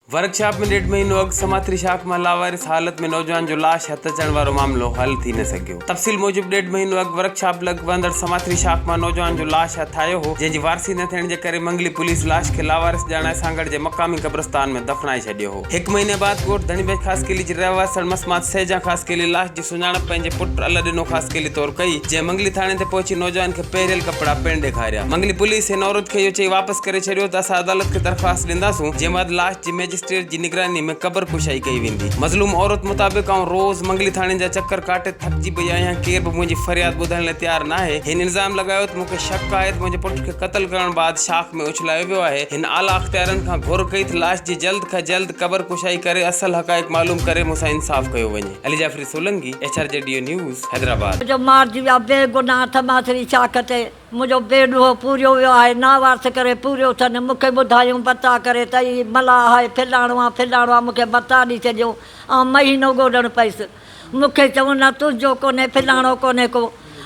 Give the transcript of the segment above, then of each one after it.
Workshop में 1.5 महीनो अॻु समात्री शाख में लावारिस हालत में नौजवान जो लाश हथ अचण वारो मामलो हल थी न सघियो। तफ़सील मूजिब 1.5 महीनो अॻु वर्कशॉप लॻंदड़ समात्री शाख में नौजवान जो लाश हथ आयो हो, जंहिंजी वारसी न थियण जे करे मंगली पुलिस लाश खे लावारिस ॼाणाए सांगड़ जे मक़ामी क़ब्रस्तान में दफ़नाए छॾियो हो। 1 महीने बाद कोट धणीबेज ख़ासकेली जी रहवासड़ मसमात सैजा ख़ासकेली लाश जी सुञाणप पंहिंजे पुट अलादीनो ख़ासकेली तौर कई, जंहिं मंगली थाणे ते पहुची नौजवान खे पहिरियल कपड़ा पिण ॾेखारिया। मंगली पुलिस हिन औरत खे इहो चई वापसि करे छॾियो त असां अदालत खे दरख़्वास्त ॾींदासूं, जंहिं बाद लाश जी मैजिस्ट्रेट जी निगरानी में कबर कुशाई कई वेंदी। मज़लूम औरत मुताबिक़ आऊं रोज़ मंगली थाणे जा चक्कर काटे थकजी पई आहियां, केर बि मुंहिंजी फरियाद ॿुधण लाइ तयारु न आहे। हिन इल्ज़ाम लॻायो त मूंखे शक आहे त मुंहिंजे पुट खे क़त्ल करण बाद शाख में उछलायो वियो आहे। हिन आला अख़्तियारनि खां घुर कई त लाश जी जल्द खां जल्द कबर कुशाई करे असल हक़ाइक़ मालूम करे मूंसां इंसाफ़ कयो वञे। Ali Jafri Solanki, HRJDO news, Hyderabad. जो मारजी विया बेगुनाह समात्री शाख ते मुंहिंजो बेॾो पूरियो वियो आहे, नावारस करे पूरियो अथनि। मूंखे ॿुधायूं बता करे त ही मलाह आहे, फिलाणो आहे, मूंखे बता ॾेई छॾियो। ऐं महीनो ॻोल्हणु पईसि, मूंखे चऊं न तुंहिंजो कोन्हे, फिलाणो कोन्हे को,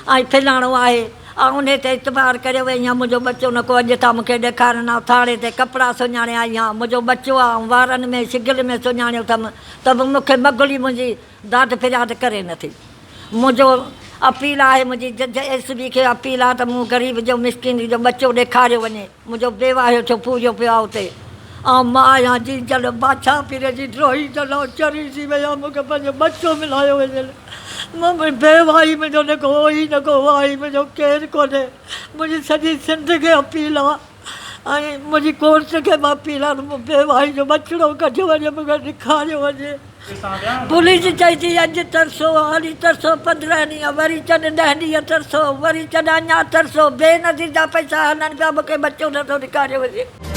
ऐं फिलाणो आहे। ऐं उन ते इतबार करे वई आहियां। मुंहिंजो बचो न को अॼु था मूंखे ॾेखारनि। थाणे ते कपिड़ा सुञाणे आई आहियां, मुंहिंजो बचो आहे, ऐं वारनि में शिगिल में सुञाणियो अथमि, त बि मूंखे मगली मुंहिंजी दाद फिरियाद करे नथी। मुंहिंजो अपील आहे, मुंहिंजी SB खे अपील आहे त मूं ग़रीब जो मिसकिन जो बचो ॾेखारियो वञे। मुंहिंजो बेवाहियो छो पूरियो पियो आहे उते, ऐं मां आहियां जी जल बादशाह पीर जी ड्रोही जल चरी थी वई आहे। मूंखे पंहिंजो बचो मिलायो वञे। मां बेवाही मुंहिंजो न को ई न को वाही मुंहिंजो केरु कोन्हे। मुंहिंजी सॼी सिंध खे अपील आहे, ऐं मुंहिंजी कोर्ट खे बि अपील आहे त बेवाही जो बचिड़ो कढियो वञे, मूंखे ॾेखारियो वञे। पुलिस चई थी अॼु तरसो, हली तरसो 15 ॾींहं, वरी चढ़ 10 ॾींहं तरसो, वरी चढ़ अञा तरसो। बेनज़ीर जा पैसा हलनि पिया, मूंखे बचो नथो ॾेखारियो वञे।